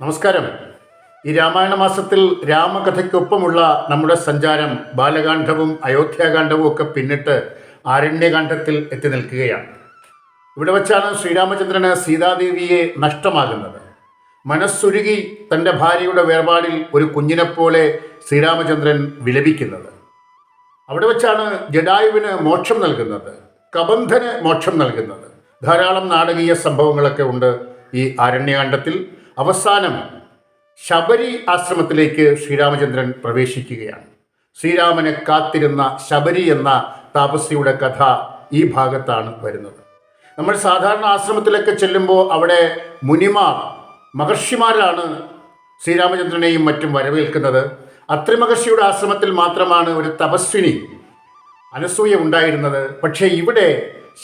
നമസ്കാരം. ഈ രാമായണ മാസത്തിൽ രാമകഥയ്ക്കൊപ്പമുള്ള നമ്മുടെ സഞ്ചാരം ബാലകാന്ഡവും അയോധ്യാകാന്ഡവും ഒക്കെ പിന്നിട്ട് ആരണ്യകാന്ഡത്തിൽ എത്തി നിൽക്കുകയാണ്. ഇവിടെ വച്ചാണ് ശ്രീരാമചന്ദ്രന് സീതാദേവിയെ നഷ്ടമാകുന്നത്. മനസ്സുരുകി തൻ്റെ ഭാര്യയുടെ വേർപാടിൽ ഒരു കുഞ്ഞിനെപ്പോലെ ശ്രീരാമചന്ദ്രൻ വിലപിക്കുന്നത്. അവിടെ വച്ചാണ് ജഡായുവിന് മോക്ഷം നൽകുന്നത്, കബന്ധന് മോക്ഷം നൽകുന്നത്. ധാരാളം നാടകീയ സംഭവങ്ങളൊക്കെ ഉണ്ട് ഈ ആരണ്യകാന്ഡത്തിൽ. അവസാനം ശബരി ആശ്രമത്തിലേക്ക് ശ്രീരാമചന്ദ്രൻ പ്രവേശിക്കുകയാണ്. ശ്രീരാമനെ കാത്തിരുന്ന ശബരി എന്ന താപസിയുടെ കഥ ഈ ഭാഗത്താണ് വരുന്നത്. നമ്മൾ സാധാരണ ആശ്രമത്തിലൊക്കെ ചെല്ലുമ്പോൾ അവിടെ മുനിമാർ, മഹർഷിമാരാണ് ശ്രീരാമചന്ദ്രനെയും മറ്റും വരവേൽക്കുന്നത്. അത്രി മഹർഷിയുടെ ആശ്രമത്തിൽ മാത്രമാണ് ഒരു തപസ്വിനി അനസൂയ ഉണ്ടായിരുന്നത്. പക്ഷേ ഇവിടെ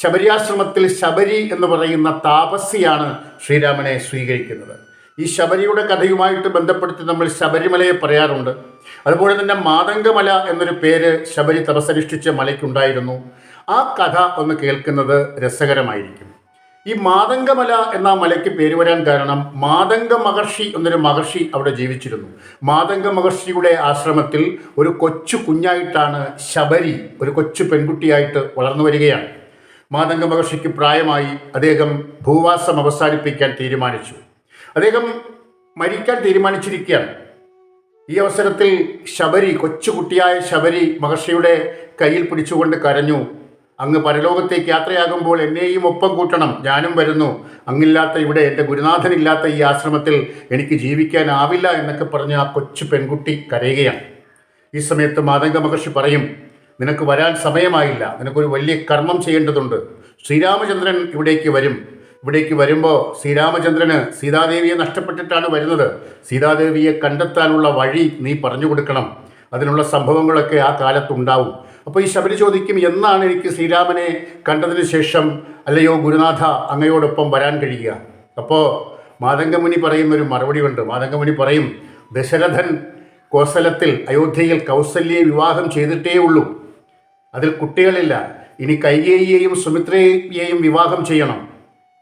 ശബരിയാശ്രമത്തിൽ ശബരി എന്ന് പറയുന്ന താപസിയാണ് ശ്രീരാമനെ സ്വീകരിക്കുന്നത്. ഈ ശബരിയുടെ കഥയുമായിട്ട് ബന്ധപ്പെടുത്തി നമ്മൾ ശബരിമലയെ പറയാറുണ്ട്. അതുപോലെ തന്നെ മാതംഗമല എന്നൊരു പേര് ശബരി തപസ്സനുഷ്ഠിച്ച മലയ്ക്കുണ്ടായിരുന്നു. ആ കഥ ഒന്ന് കേൾക്കുന്നത് രസകരമായിരിക്കും. ഈ മാതംഗമല എന്ന മലയ്ക്ക് പേര് വരാൻ കാരണം മാതംഗ മഹർഷി എന്നൊരു മഹർഷി അവിടെ ജീവിച്ചിരുന്നു. മാതംഗ മഹർഷിയുടെ ആശ്രമത്തിൽ ഒരു കൊച്ചു കുഞ്ഞായിട്ടാണ് ശബരി, ഒരു കൊച്ചു പെൺകുട്ടിയായിട്ട് വളർന്നു വരികയാണ്. മാതംഗ മഹർഷിക്ക് പ്രായമായി. അദ്ദേഹം ഭൂവാസം അവസാനിപ്പിക്കാൻ തീരുമാനിച്ചു. അദ്ദേഹം മരിക്കാൻ തീരുമാനിച്ചിരിക്കുകയാണ്. ഈ അവസരത്തിൽ ശബരി, കൊച്ചുകുട്ടിയായ ശബരി മഹർഷിയുടെ കയ്യിൽ പിടിച്ചുകൊണ്ട് കരഞ്ഞു. അങ്ങ് പരലോകത്തേക്ക് യാത്രയാകുമ്പോൾ എന്നെയും ഒപ്പം കൂട്ടണം, ഞാനും വരുന്നു. അങ്ങില്ലാത്ത ഇവിടെ, എൻ്റെ ഗുരുനാഥനില്ലാത്ത ഈ ആശ്രമത്തിൽ എനിക്ക് ജീവിക്കാനാവില്ല എന്നൊക്കെ പറഞ്ഞ് ആ കൊച്ചു പെൺകുട്ടി കരയുകയാണ്. ഈ സമയത്ത് മാതംഗ മഹർഷി പറയും, നിനക്ക് വരാൻ സമയമായില്ല, നിനക്കൊരു വലിയ കർമ്മം ചെയ്യേണ്ടതുണ്ട്. ശ്രീരാമചന്ദ്രൻ ഇവിടേക്ക് വരും. ഇവിടേക്ക് വരുമ്പോൾ ശ്രീരാമചന്ദ്രന് സീതാദേവിയെ നഷ്ടപ്പെട്ടിട്ടാണ് വരുന്നത്. സീതാദേവിയെ കണ്ടെത്താനുള്ള വഴി നീ പറഞ്ഞു കൊടുക്കണം. അതിനുള്ള സംഭവങ്ങളൊക്കെ ആ കാലത്തുണ്ടാവും. അപ്പോൾ ഈ ശബരി ചോദിക്കും, എന്നാണ് എനിക്ക് ശ്രീരാമനെ കണ്ടതിന് ശേഷം അല്ലയോ ഗുരുനാഥ അങ്ങയോടൊപ്പം വരാൻ കഴിയുക? അപ്പോൾ മാതംഗമുനി പറയുന്നൊരു മറുപടി ഉണ്ട്. മാതംഗമുനി പറയും, ദശരഥൻ കോസലത്തിൽ, അയോധ്യയിൽ കൗസല്യയെ വിവാഹം ചെയ്തിട്ടേ ഉള്ളൂ. അതിൽ കുട്ടികളില്ല. ഇനി കൈകേയിയെയും സുമിത്രയെയും വിവാഹം ചെയ്യണം.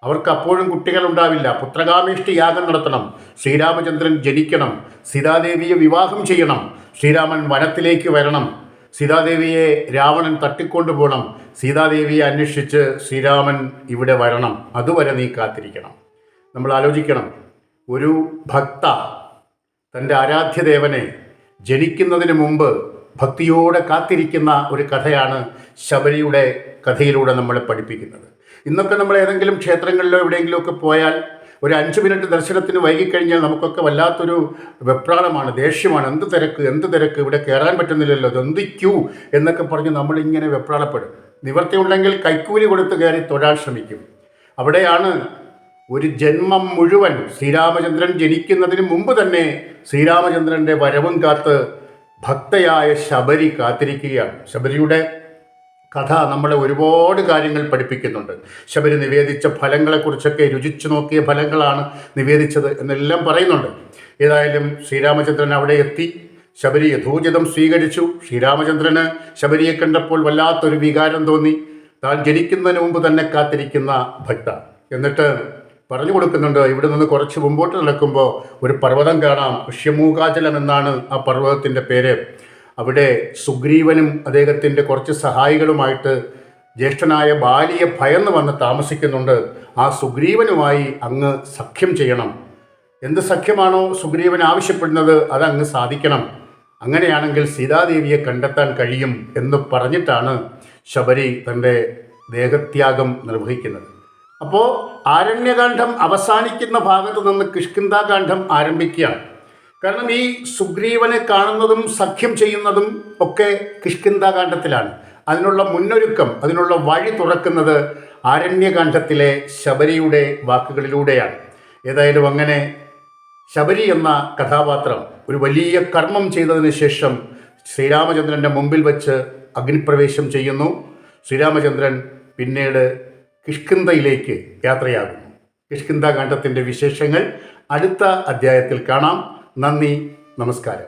അവർക്ക് അപ്പോഴും കുട്ടികളുണ്ടാവില്ല. പുത്രകാമേഷ്ടി യാഗം നടത്തണം. ശ്രീരാമചന്ദ്രൻ ജനിക്കണം. സീതാദേവിയെ വിവാഹം ചെയ്യണം. ശ്രീരാമൻ വനത്തിലേക്ക് വരണം. സീതാദേവിയെ രാവണൻ തട്ടിക്കൊണ്ടുപോകണം. സീതാദേവിയെ അന്വേഷിച്ച് ശ്രീരാമൻ ഇവിടെ വരണം. അതുവരെ നീ കാത്തിരിക്കണം. നമ്മൾ ആലോചിക്കണം, ഒരു ഭക്ത തൻ്റെ ആരാധ്യദേവനെ ജനിക്കുന്നതിന് മുമ്പ് ഭക്തിയോടെ കാത്തിരിക്കുന്ന ഒരു കഥയാണ് ശബരിയുടെ കഥയിലൂടെ നമ്മളെ പഠിപ്പിക്കുന്നത്. ഇന്നൊക്കെ നമ്മൾ ഏതെങ്കിലും ക്ഷേത്രങ്ങളിലോ എവിടെയെങ്കിലുമൊക്കെ പോയാൽ ഒരു 5 മിനിറ്റ് ദർശനത്തിന് വൈകിക്കഴിഞ്ഞാൽ നമുക്കൊക്കെ വല്ലാത്തൊരു വെപ്രാളമാണ്, ദേഷ്യമാണ്. എന്ത് തിരക്ക്, ഇവിടെ കയറാൻ പറ്റുന്നില്ലല്ലോ, എന്ത് ക്യൂ എന്നൊക്കെ പറഞ്ഞ് നമ്മളിങ്ങനെ വെപ്രാളപ്പെടും. നിവൃത്തിയുണ്ടെങ്കിൽ കൈക്കൂലി കൊടുത്ത് കയറി തൊഴാൻ ശ്രമിക്കും. അവിടെയാണ് ഒരു ജന്മം മുഴുവൻ ശ്രീരാമചന്ദ്രൻ ജനിക്കുന്നതിന് മുമ്പ് തന്നെ ശ്രീരാമചന്ദ്രൻ്റെ വരവും കാത്ത് ഭക്തയായ ശബരി കാത്തിരിക്കുകയാണ്. ശബരിയുടെ കഥ നമ്മളെ ഒരുപാട് കാര്യങ്ങൾ പഠിപ്പിക്കുന്നുണ്ട്. ശബരി നിവേദിച്ച ഫലങ്ങളെക്കുറിച്ചൊക്കെ, രുചിച്ചു നോക്കിയ ഫലങ്ങളാണ് നിവേദിച്ചത് എന്നെല്ലാം പറയുന്നുണ്ട്. ഏതായാലും ശ്രീരാമചന്ദ്രൻ അവിടെ എത്തി. ശബരി യഥോചിതം സ്വീകരിച്ചു. ശ്രീരാമചന്ദ്രന് ശബരിയെ കണ്ടപ്പോൾ വല്ലാത്തൊരു വികാരം തോന്നി. താൻ ജനിക്കുന്നതിന് മുമ്പ് തന്നെ കാത്തിരിക്കുന്ന ഭക്ത. എന്നിട്ട് പറഞ്ഞു കൊടുക്കുന്നുണ്ട്, ഇവിടെ നിന്ന് കുറച്ച് മുമ്പോട്ട് നടക്കുമ്പോൾ ഒരു പർവ്വതം കാണാം. ഋഷ്യമൂകാചലം എന്നാണ് ആ പർവ്വതത്തിൻ്റെ പേര്. അവിടെ സുഗ്രീവനും അദ്ദേഹത്തിൻ്റെ കുറച്ച് സഹായികളുമായിട്ട് ജ്യേഷ്ഠനായ ബാലിയെ ഭയന്ന് വന്ന് താമസിക്കുന്നുണ്ട്. ആ സുഗ്രീവനുമായി അങ്ങ് സഖ്യം ചെയ്യണം. എന്ത് സഖ്യമാണോ സുഗ്രീവൻ ആവശ്യപ്പെടുന്നത് അതങ്ങ് സാധിക്കണം. അങ്ങനെയാണെങ്കിൽ സീതാദേവിയെ കണ്ടെത്താൻ കഴിയും എന്ന് പറഞ്ഞിട്ടാണ് ശബരി തൻ്റെ ദേഹത്യാഗം നിർവഹിക്കുന്നത്. അപ്പോൾ ആരണ്യകാന്ഡം അവസാനിക്കുന്ന ഭാഗത്ത് നിന്ന് കിഷ്കിന്ധാകാന്ഡം ആരംഭിക്കുകയാണ്. കാരണം ഈ സുഗ്രീവനെ കാണുന്നതും സഖ്യം ചെയ്യുന്നതും ഒക്കെ കിഷ്കിന്ധാകാന്ഡത്തിലാണ്. അതിനുള്ള മുന്നൊരുക്കം, അതിനുള്ള വഴി തുറക്കുന്നത് ആരണ്യകാന്ഡത്തിലെ ശബരിയുടെ വാക്കുകളിലൂടെയാണ്. ഏതായാലും അങ്ങനെ ശബരി എന്ന കഥാപാത്രം ഒരു വലിയ കർമ്മം ചെയ്തതിന് ശേഷം ശ്രീരാമചന്ദ്രൻ്റെ മുമ്പിൽ വച്ച് അഗ്നിപ്രവേശം ചെയ്യുന്നു. ശ്രീരാമചന്ദ്രൻ പിന്നീട് കിഷ്കിന്ധയിലേക്ക് യാത്രയാകുന്നു. കിഷ്കിന്ധാകാന്ഡത്തിൻ്റെ വിശേഷങ്ങൾ അടുത്ത അധ്യായത്തിൽ കാണാം. നന്ദി, നമസ്കാരം.